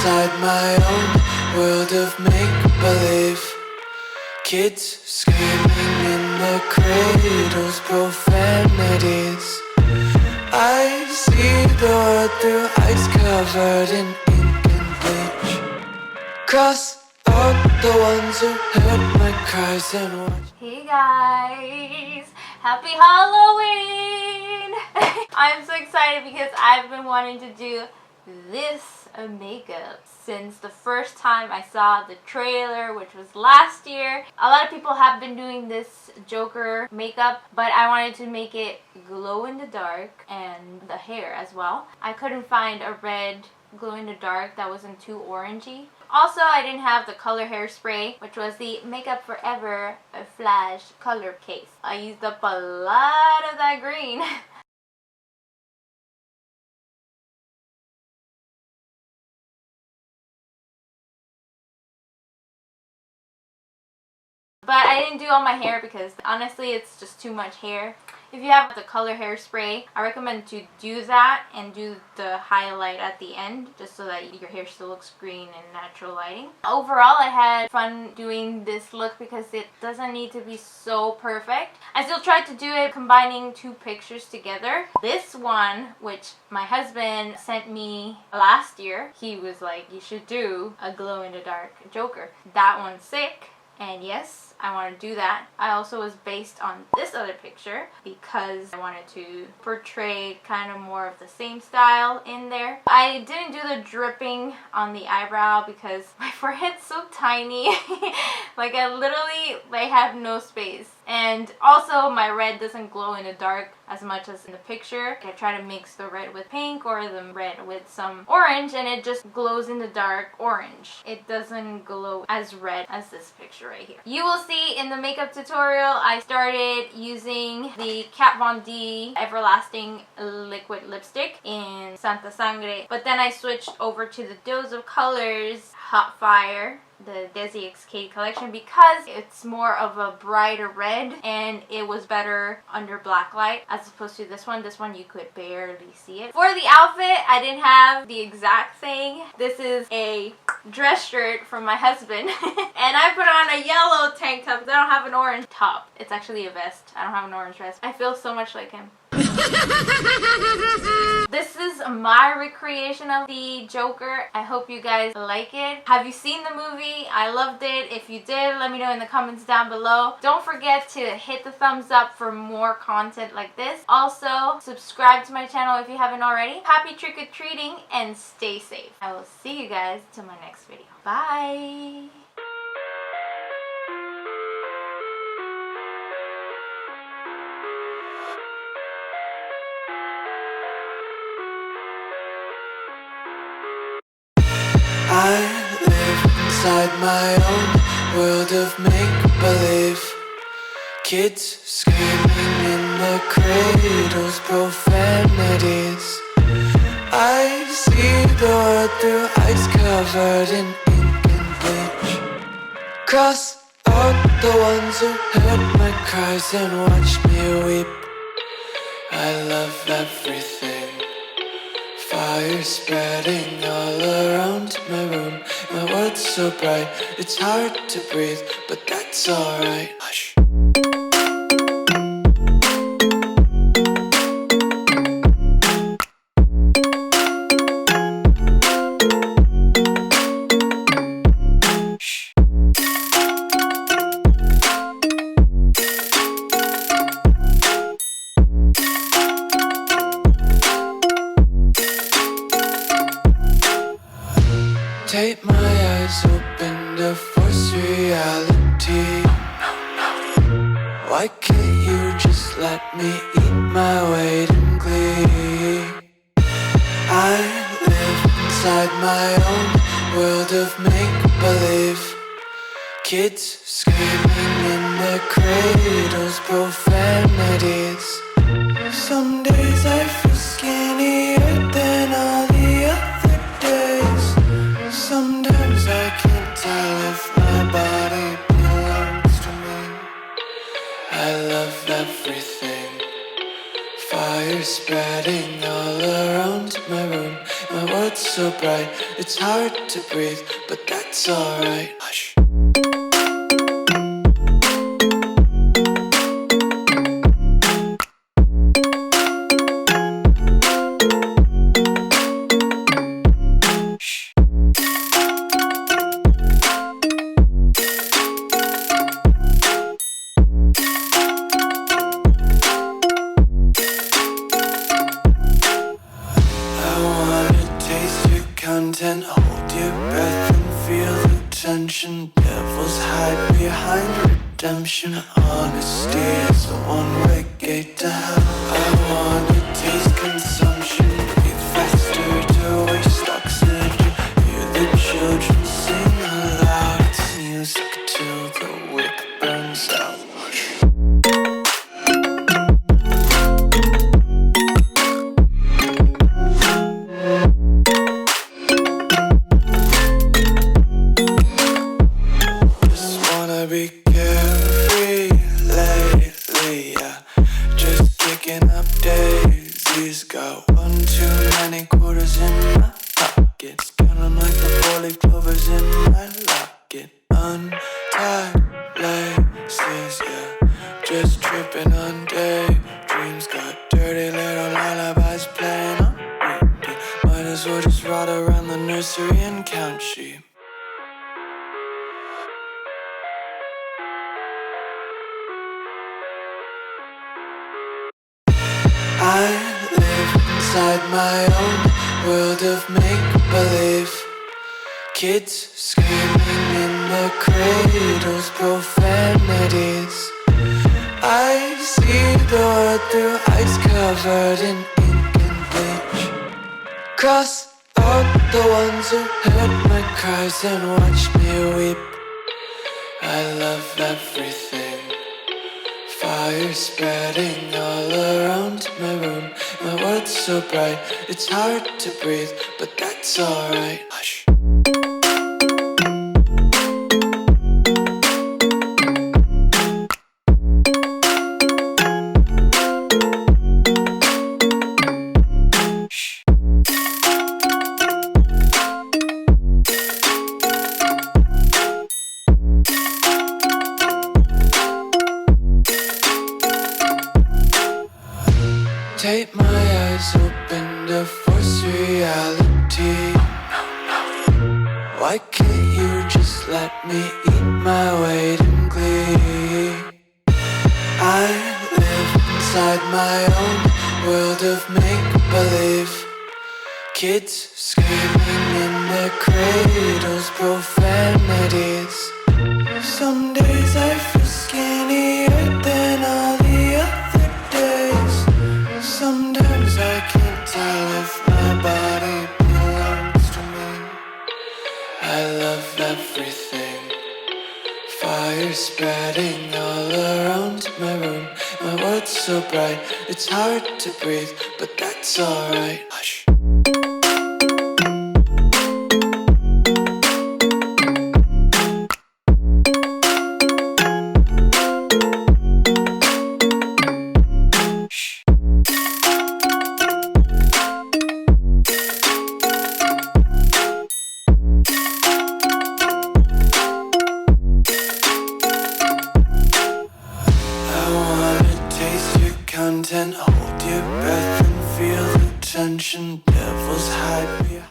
inside my own world of make-believe. Kids screaming in the cradles, profanities. I see the world through ice covered in ink and bleach. Cross out the ones who heard my cries and watch. Hey guys! Happy Halloween! I'm so excited because I've been wanting to do this makeup since the first time I saw the trailer, which was last year. A lot of people have been doing this Joker makeup, but I wanted to make it glow in the dark and the hair as well. I couldn't find a red glow in the dark that wasn't too orangey. Also, I didn't have the color hairspray, which was the Makeup Forever Flash color case. I used up a lot of that green. But I didn't do all my hair because honestly it's just too much hair. If you have the color hairspray, I recommend to do that and do the highlight at the end just so that your hair still looks green in natural lighting. Overall, I had fun doing this look because it doesn't need to be so perfect. I still tried to do it combining two pictures together. This one, which my husband sent me last year, he was like, you should do a glow-in-the-dark Joker. That one's sick. And yes, I want to do that. I also was based on this other picture because I wanted to portray kind of more of the same style in there. I didn't do the dripping on the eyebrow because my forehead's so tiny. Like I literally have no space. And also my red doesn't glow in the dark as much as in the picture. I try to mix the red with pink or the red with some orange and it just glows in the dark orange. It doesn't glow as red as this picture right here. You will see in the makeup tutorial I started using the Kat Von D Everlasting Liquid Lipstick in Sangre. But then I switched over to the Dose of Colors Hot Fire, the Desi X K collection, because it's more of a brighter red and it was better under black light as opposed to this one. This one you could barely see it. For the outfit, I didn't have the exact thing. This is a dress shirt from my husband and I put on a yellow tank top because I don't have an orange top. It's actually a vest. I don't have an orange vest. I feel so much like him. This is my recreation of the Joker. I hope you guys like it. Have you seen the movie? I loved it. If you did, let me know in the comments down below. Don't forget to hit the thumbs up for more content like this. Also, subscribe to my channel if you haven't already. Happy trick-or-treating and stay safe. I will see you guys to my next video. Bye! I live inside my own world of make-believe. Kids screaming in the cradles, profanities. I see the world through ice covered in ink and bleach. Cross out the ones who heard my cries and watched me weep. I love everything. Fire spreading all around my room. My world's so bright, it's hard to breathe, but that's alright. Hush. Take my eyes open to force reality. Why can't you just let me eat my weight in glee? I live inside my own world of make-believe. Kids screaming in the cradles, profanities. Some days I feel skinnier than all the other days. Sometimes I can't tell if my body belongs to me. I love everything. Fire spreading all around my room. My My world's so bright, it's hard to breathe, but that's alright. Hush. Content, hold your breath and feel the tension. Devils hide behind redemption. Honesty is a one-way gate to hell. I wanna taste consumption. Breathe faster to waste oxygen. Hear the children sing aloud. It's music till the wick burns out. Be carefree lately, yeah. Just kicking up daisies. Got one too many quarters in my pockets. Count 'em like the four-leaf clovers in my locket. Untied laces, yeah. Just tripping on daydreams. Got dirty little lullabies playing on repeat. Might as well just ride around the nursery and count sheep. I live inside my own world of make-believe. Kids screaming in the cradles, profanities. I see the world through eyes covered in ink and bleach. Cross out the ones who heard my cries and watched me weep. I love everything. Fire spreading all around my room. My world's so bright, it's hard to breathe, but that's alright. Hush. Take my eyes open to force reality. Why can't you just let me eat my weight in glee? I live inside my own world of make-believe. Kids screaming in their cradles, profanities. Some days I feel skinnier than all the other days. Sometimes I can't tell if my body belongs to me. I love everything. Fire spreading all around my room. My world's so bright, it's hard to breathe, but that's alright. Hush. Content, hold your breath and feel the tension. Devils hide behind